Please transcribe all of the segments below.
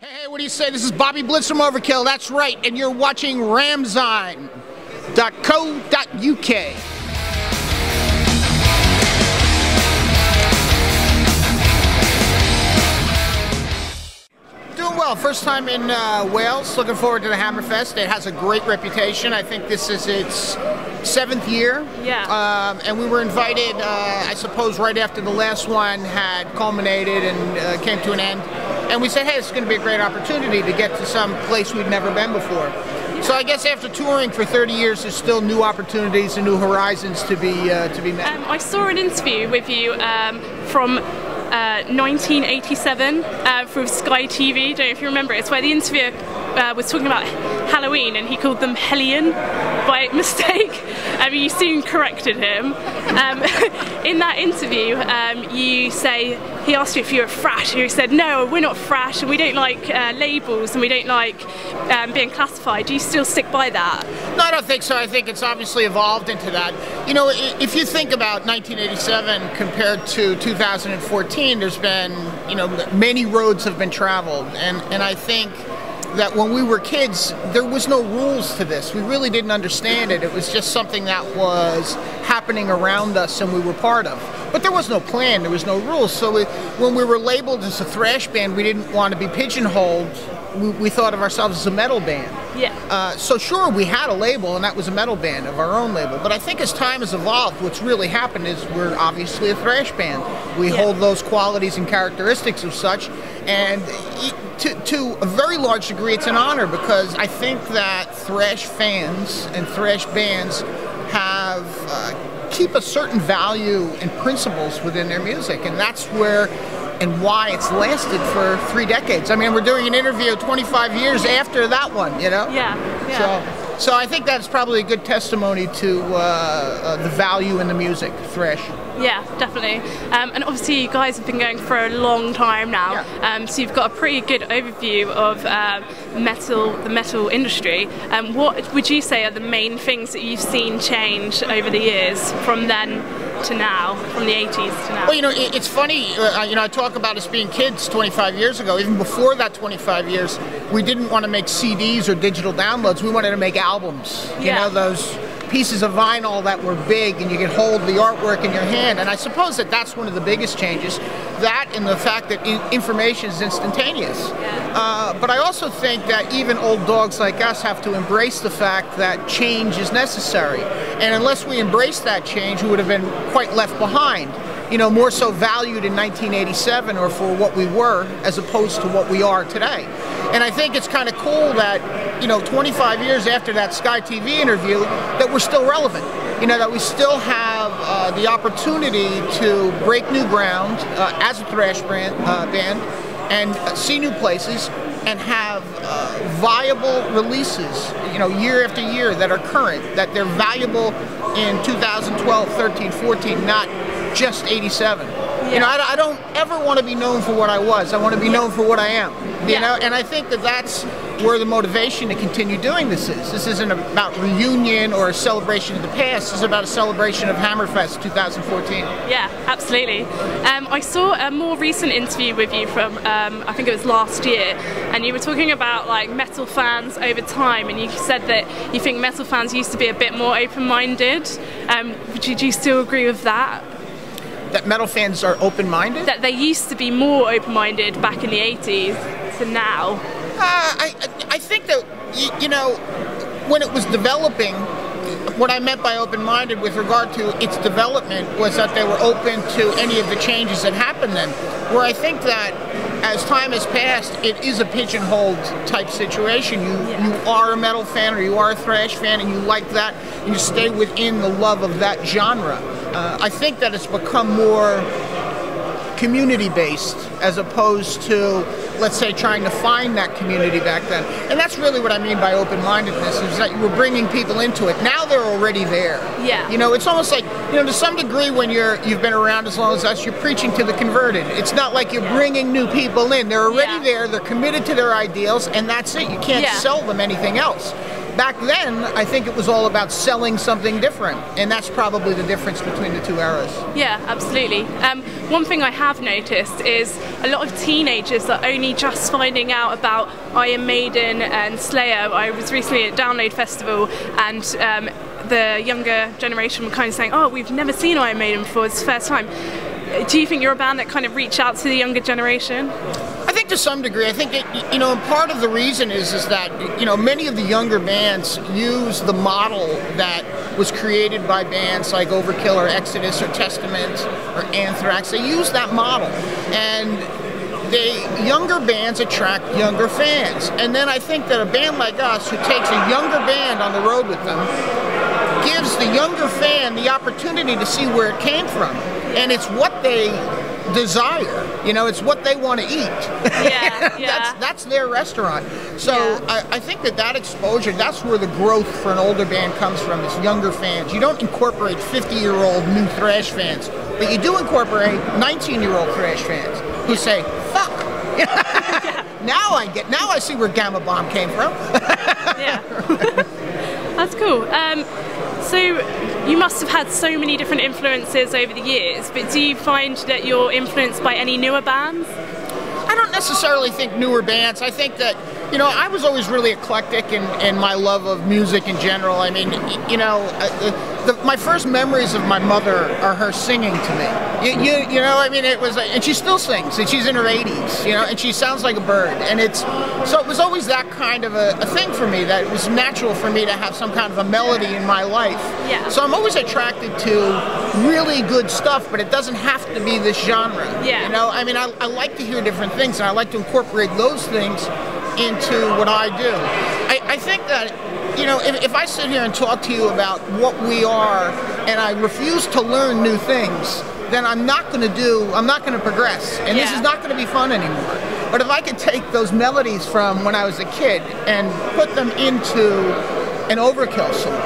Hey, what do you say? This is Bobby Blitz from Overkill. That's right, and you're watching RAMzine.co.uk. Doing well. First time in Wales. Looking forward to the Hammerfest. It has a great reputation. I think this is its 7th year. Yeah. And we were invited, I suppose, right after the last one had culminated and came to an end. And we said, hey, it's going to be a great opportunity to get to some place we'd never been before. So I guess after touring for 30 years, there's still new opportunities and new horizons to be met. I saw an interview with you from 1987 from Sky TV. Don't know if you remember it. It's where the interviewer was talking about Halloween and he called them Hellion by mistake. You soon corrected him. In that interview, you say he asked you if you were Thrash, and you said no, we're not Thrash, and we don't like labels, and we don't like being classified. Do you still stick by that? No, I don't think so. I think it's obviously evolved into that. You know, if you think about 1987 compared to 2014, there's been, you know, many roads have been traveled, and I think that when we were kids, there was no rules to this. We really didn't understand it. It was just something that was happening around us and we were part of. But there was no plan, there was no rules. So when we were labeled as a thrash band, we didn't want to be pigeonholed. We thought of ourselves as a metal band. Yeah. So sure, we had a label, and that was a metal band of our own label. But I think as time has evolved, what's really happened is we're obviously a thrash band. We hold those qualities and characteristics of such, and to a very large degree, it's an honor, because I think that thrash fans and thrash bands have keep a certain value and principles within their music, and that's where and why it's lasted for 3 decades. I mean, we're doing an interview 25 years after that one, you know? Yeah. So I think that's probably a good testimony to the value in the music, thrash. Yeah, definitely. And obviously you guys have been going for a long time now, Yeah. so you've got a pretty good overview of the metal industry. What would you say are the main things that you've seen change over the years from then to now, from the 80s to now? Well, you know, it's funny, you know, I talk about us being kids 25 years ago. Even before that 25 years, we didn't want to make CDs or digital downloads. We wanted to make albums. You know, those pieces of vinyl that were big and you could hold the artwork in your hand. And I suppose that that's one of the biggest changes. That and the fact that information is instantaneous. But I also think that even old dogs like us have to embrace the fact that change is necessary. And unless we embrace that change, we would have been quite left behind. You know, more so valued in 1987 or for what we were as opposed to what we are today. And I think it's kind of cool that, you know, 25 years after that Sky TV interview, that we're still relevant. You know, that we still have the opportunity to break new ground as a thrash band and see new places and have viable releases, you know, year after year that are current, that they're valuable in 2012, 13, 14, not just 87. You know, I don't ever want to be known for what I was. I want to be known for what I am. You know, and I think that that's where the motivation to continue doing this is. This isn't about reunion or a celebration of the past. This is about a celebration of Hammerfest 2014. Yeah, absolutely. I saw a more recent interview with you from, I think it was last year, and you were talking about like metal fans over time, and you said that you think metal fans used to be a bit more open-minded. Would you still agree with that? That metal fans are open-minded? That they used to be more open-minded back in the 80s to now? I think that, you know, when it was developing, what I meant by open-minded with regard to its development was that they were open to any of the changes that happened then. Where I think that as time has passed, it is a pigeonholed type situation. You are a metal fan or you are a thrash fan and you like that and you stay within the love of that genre. I think that it's become more community-based as opposed to, let's say, trying to find that community back then. And that's really what I mean by open-mindedness, is that you were bringing people into it. Now they're already there. Yeah. You know, it's almost like, you know, to some degree when you've been around as long as us, you're preaching to the converted. It's not like you're bringing new people in. They're already there, they're committed to their ideals, and that's it. You can't sell them anything else. back then, I think it was all about selling something different, and that's probably the difference between the two eras. Yeah, absolutely. One thing I have noticed is a lot of teenagers are only just finding out about Iron Maiden and Slayer. I was recently at Download Festival, and the younger generation were kind of saying, oh, we've never seen Iron Maiden before, it's the first time. Do you think you're a band that kind of reach out to the younger generation? I think to some degree. I think that, you know, part of the reason is that, you know, many of the younger bands use the model that was created by bands like Overkill or Exodus or Testament or Anthrax. They use that model, and younger bands attract younger fans. And then I think that a band like us, who takes a younger band on the road with them, gives the younger fan the opportunity to see where it came from. And it's what they desire, you know, it's what they want to eat. Yeah, yeah. That's their restaurant. So yeah. I think that exposure, that's where the growth for an older band comes from, is younger fans. You don't incorporate 50-year-old new Thrash fans, but you do incorporate 19-year-old Thrash fans who say, fuck. Now I see where Gamma Bomb came from. Yeah. That's cool. So you must have had so many different influences over the years, but do you find that you're influenced by any newer bands? I don't necessarily think newer bands. I think that, you know, I was always really eclectic in my love of music in general. I mean, you know, my first memories of my mother are her singing to me. You know, I mean, it was, and she still sings, and she's in her 80s, you know, and she sounds like a bird. And so it was always that kind of a thing for me, that it was natural for me to have some kind of a melody in my life. Yeah. So I'm always attracted to really good stuff, but it doesn't have to be this genre. Yeah. You know, I mean, I like to hear different things, and I like to incorporate those things into what I do. I think that, you know, if I sit here and talk to you about what we are, and I refuse to learn new things, then I'm not going to progress, and this is not going to be fun anymore. But if I could take those melodies from when I was a kid and put them into an Overkill song,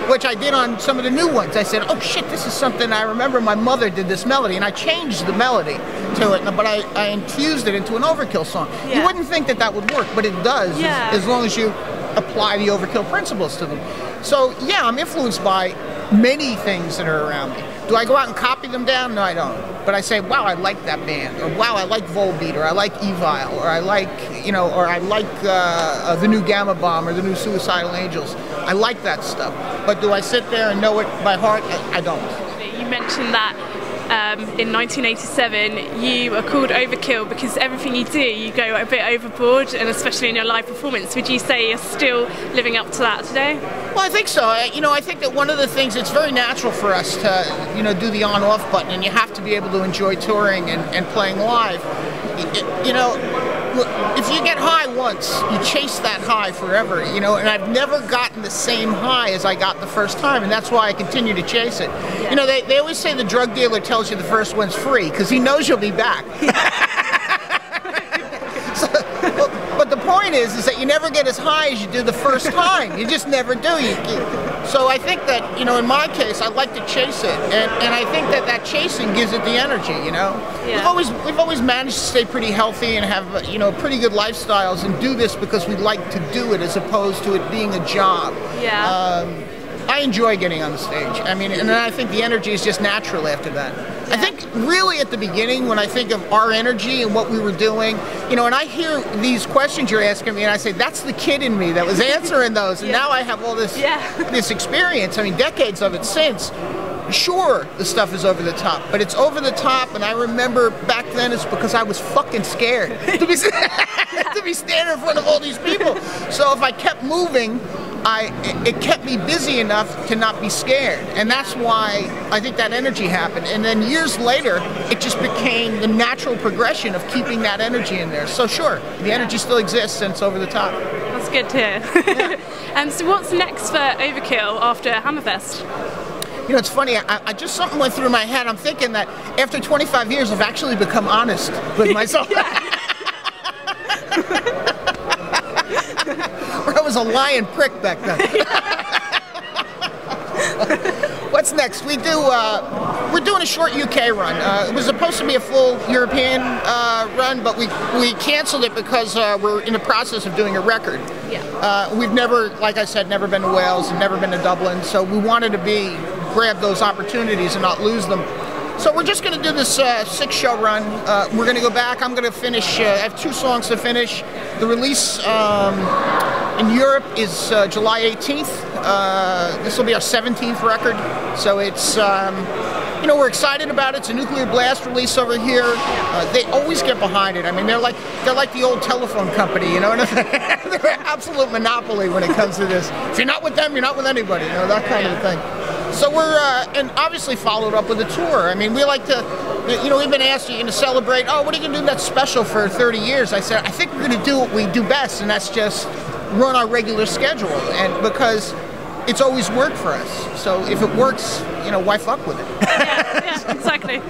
which I did on some of the new ones, I said, oh shit, this is something I remember my mother did this melody, and I changed the melody to it, but I infused it into an Overkill song. Yeah. You wouldn't think that would work, but it does, as long as you apply the Overkill principles to them. So yeah, I'm influenced by many things that are around me. Do I go out and copy them down? No, I don't. But I say, wow, I like that band, or wow, I like Volbeat, or I like Evil, or I like, you know, or I like the new Gamma Bomb, or the new Suicidal Angels. I like that stuff. But do I sit there and know it by heart? I don't. You mentioned that in 1987 you are called Overkill because everything you do, you go a bit overboard, and especially in your live performance. Would you say you're still living up to that today? Well, I think so. You know, I think that one of the things, it's very natural for us to, you know, do the on-off button, and you have to be able to enjoy touring and playing live. You know, if you get high once, you chase that high forever, you know, and I've never gotten the same high as I got the first time, and that's why I continue to chase it. Yeah. You know, they always say the drug dealer tells you the first one's free, because he knows you'll be back. But the point is that you never get as high as you do the first time. You just never do. So I think that, you know, in my case, I like to chase it, and I think that chasing gives it the energy, you know. Yeah. We've always managed to stay pretty healthy and have, you know, pretty good lifestyles, and do this because we like to do it as opposed to it being a job. Yeah. I enjoy getting on the stage. I mean, and then I think the energy is just natural after that. Yeah. I think really at the beginning, when I think of our energy and what we were doing, you know, and I hear these questions you're asking me, and I say, that's the kid in me that was answering those, and now I have all this, this experience, I mean, decades of it since. Sure, the stuff is over the top, but it's over the top, and I remember back then it's because I was fucking scared to be standing in front of all these people. So if I kept moving, it kept me busy enough to not be scared, and that's why I think that energy happened. And then years later, it just became the natural progression of keeping that energy in there. So sure, the energy still exists, and it's over the top. That's good to hear. Yeah. So what's next for Overkill after Hammerfest? You know, it's funny, I just, something went through my head. I'm thinking that after 25 years, I've actually become honest with myself. I was a lying prick back then. What's next? We do We're doing a short UK run. It was supposed to be a full European run, but we canceled it because we're in the process of doing a record. Yeah. We've never, like I said, never been to Wales and never been to Dublin, so we wanted to grab those opportunities and not lose them. So we're just going to do this 6-show run. We're going to go back. I'm going to finish. I have 2 songs to finish. The release in Europe is July 18th. This will be our 17th record. So it's, you know, we're excited about it. It's a Nuclear Blast release over here. They always get behind it. I mean, they're like the old telephone company, you know? They're an absolute monopoly when it comes to this. If you're not with them, you're not with anybody, you know, that kind of thing. So we're, and obviously followed up with a tour. I mean, we like to, you know, we've been asked, you're going to celebrate, oh, what are you going to do that's special for 30 years? I said, I think we're going to do what we do best, and that's just run our regular schedule. And because it's always worked for us. So if it works, you know, why fuck with it? Yeah, exactly.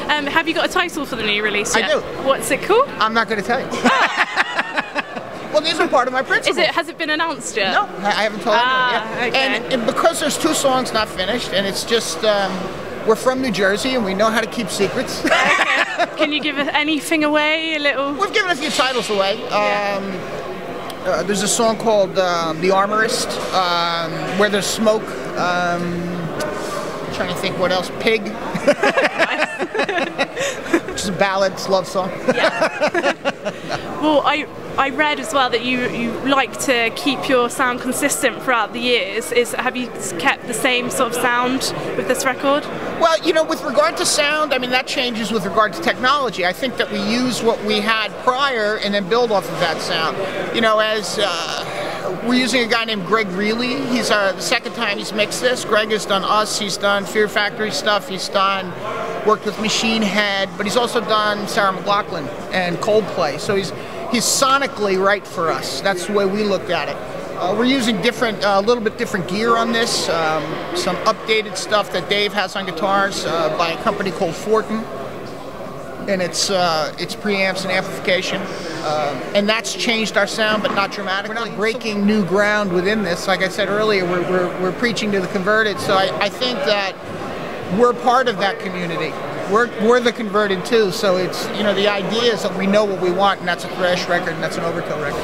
Have you got a title for the new release yet? I do. What's it called? I'm not going to tell you. Well, these are part of my principles. Has it been announced yet? No, I haven't told anyone yet. Okay. And because there's 2 songs not finished, and it's just, we're from New Jersey and we know how to keep secrets. Okay. Can you give anything away, a little? We've given a few titles away. There's a song called The Armorist, where there's smoke. I'm trying to think what else. Pig. Which is a ballad, it's a love song. Yeah. Well, I read as well that you like to keep your sound consistent throughout the years. Have you kept the same sort of sound with this record? Well, you know, with regard to sound, I mean, that changes with regard to technology. I think that we use what we had prior and then build off of that sound. You know, as we're using a guy named Greg Reilly. He's the 2nd time he's mixed this. Greg has done Us, he's done Fear Factory stuff, he's worked with Machine Head, but he's also done Sarah McLachlan and Coldplay. So he's sonically right for us. That's the way we looked at it. We're using a little bit different gear on this. Some updated stuff that Dave has on guitars by a company called Fortin, and it's preamps and amplification. And that's changed our sound, but not dramatically. We're not breaking new ground within this. Like I said earlier, we're preaching to the converted. So I think that we're part of that community. We're the converted too. So it's, you know, the idea is that we know what we want, and that's a thrash record, and that's an Overkill record.